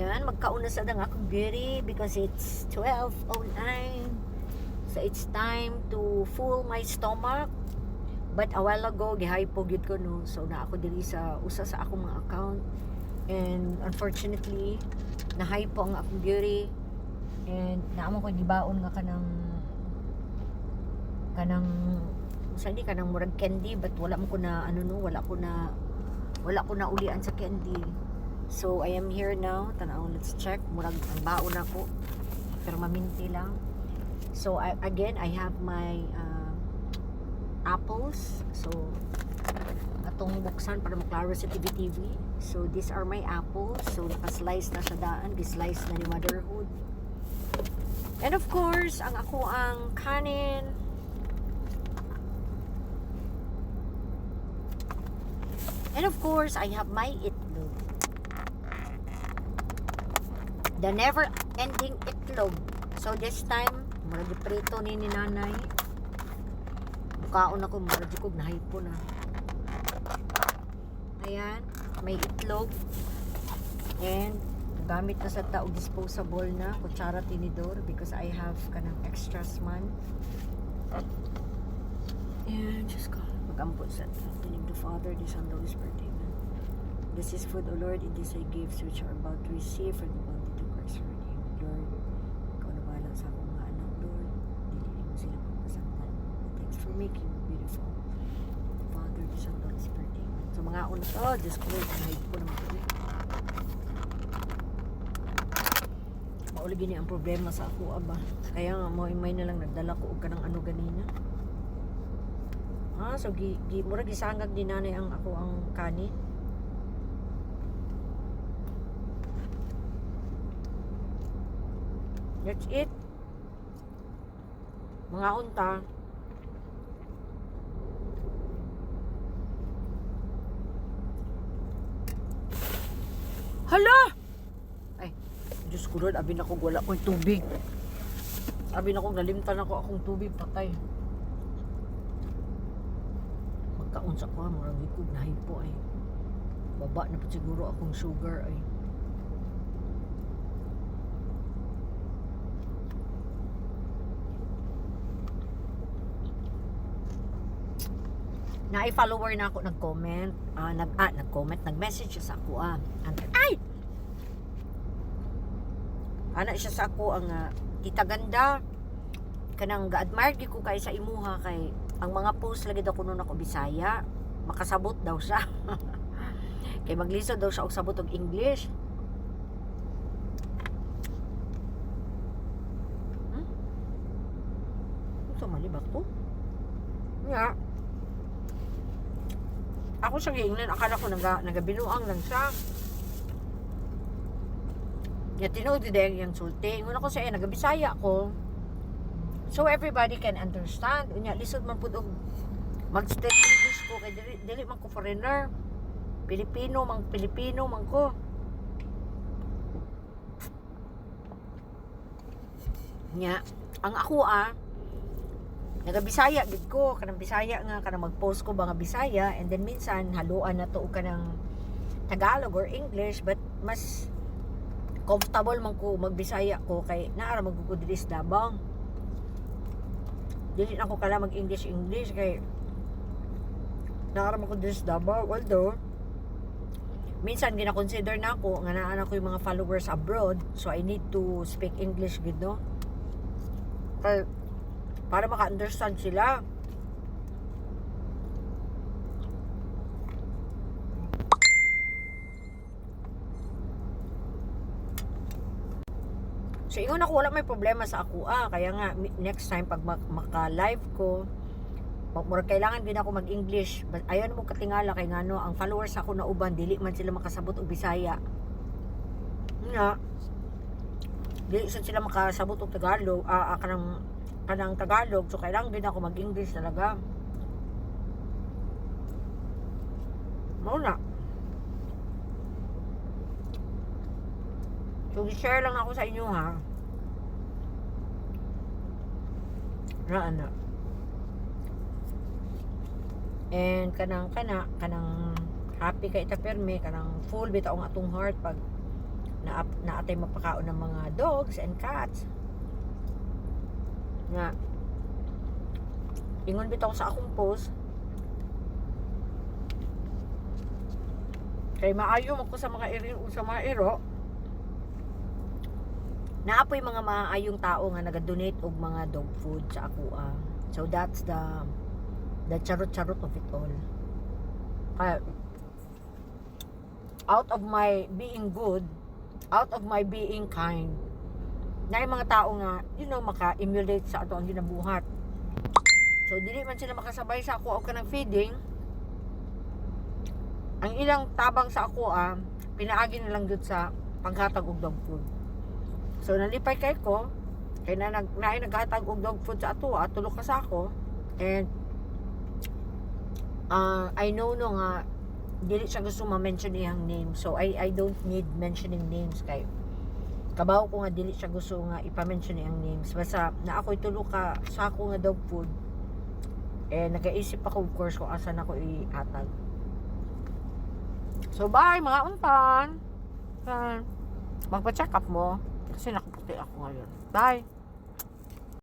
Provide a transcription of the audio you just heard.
Ayan, magkauna sa dang akong beauty because it's 12:09. So it's time to full my stomach. But a while ago, gihypo gyud ko no. So na ako diri sa usa sa akong mga account. And unfortunately, nahypo ang akong beauty. And naamo ko gibaon nga kanang hindi kanang murag candy, but wala mo ko na wala ko na ulian sa candy. So I am here now. Tanaw, let's check. Murag ang baon ako. Pero maminti lang. So again, I have my apples. So atong buksan para maklaro sa TV. So these are my apples. So naka-slice na sa daan. Gi-slice na ni motherhood. And of course, ang ako ang kanin. And of course, I have my itlog. The never-ending itlog. So this time, murag prito ni nanay. Bukaon ako, murag ko nahypo na. Ayan, may itlog. And gamit na sa tao disposable na kutsara tinidor because I have kanang extras man. And just go. Mag-ampot sa the name of the Father, the Son, the Holy Spirit. Amen. This is food, O Lord, and these are gifts which are about to receive from the bounty to Christ your name. Lord, ikaw na bahala sa akong mga anak, Lord. Dilili mo sila pagpasaktan. And thanks for making me beautiful. The Father, the Son, the Holy Spirit. Amen. So mga una to, just close. Nahid po naman kami. Mauli gini ang problema sa ako, aba. Kaya nga, may na lang nagdala ko og kanang ganina. So murag gisangag ni nanay ang ako ang kanin. That's it. Mga unta. Hala! Ay, Diyos ko Lord, abi na ko wala ko'y tubig. Abi na ko nalimtan ako akong tubig, patay. Kaunsa ko murag likod na hypo ay baba na pa siguro akong sugar ay follower na ako nag-comment nag-message siya sa ako ay ana siya sa ako ang tita ganda kanang ga-admire ko kay sa imuha kay ang mga post lagi daw kuno ako Bisaya makasabot daw siya kay maglisod daw siya og sabot og English ito malibak to nga ako sa giingnan akala ko nagabinuang lang siya ya tinuod din yung sulti ingon ako sa nagabisaya ko. So everybody can understand. Unya lisod man pud og mag-speak English ko kay dili man ko foreigner. Pilipino man ko. Nya, ang ako naga-Bisaya gid ko, kanang Bisaya nga kanang mag-post ko ba nga Bisaya and then minsan haluan na to og kanang Tagalog or English but mas comfortable man ko mag-Bisaya ko kay naara magugud diri sa Davao. Dili na ako kala mag-English kay nakaram ako din sa Davao. Although minsan gina-consider na ako nga naa ko yung mga followers abroad, so I need to speak English good no kay para maka-understand sila. So, ingon ako, wala may problema sa ako. Kaya nga, next time, pag maka-live ko, murag kailangan din ako mag-English. Ayaw na mo katingala kay ngano, ang followers ako na uban, dili man sila makasabot og Bisaya. Nga, dili sila makasabot og Tagalog, kanang Tagalog. So, kailangan din ako mag-English talaga. Mauna. So, i-share lang ako sa inyo ha. Na. And kanang happy kay ita perme kanang full bitaw ang atong heart pag na atay mapakaon ng mga dogs and cats nga ingon bitaw sa akong post kay maayo mo ko sa mga iro naapoy mga maayong tao nga naga-donate og mga dog food sa ako so that's the charot of it all kaya out of my being good, out of my being kind, na yung mga tao nga, maka-emulate sa ato ang ginabuhat. So, dili man sila makasabay sa ako o kanang feeding. Ang ilang tabang sa ako, pinaagi na lang dun sa paghatag og dog food. So, nalipay kay ko, kay naghatag og dog food sa ato, tulo ka sa ako, and I know nga, dili siya gusto ma-mention iyang name. So, I don't need mentioning names kay kabaw ko nga dili siya gusto nga ipa-mention iyang names. Basta na ako'y tulo ka sa ako nga dog food. Nagaisip ako of course kung asan ako ihatag. So, bye mga untan. Magpa-check up mo kasi nakaputi ako ngayon. Bye!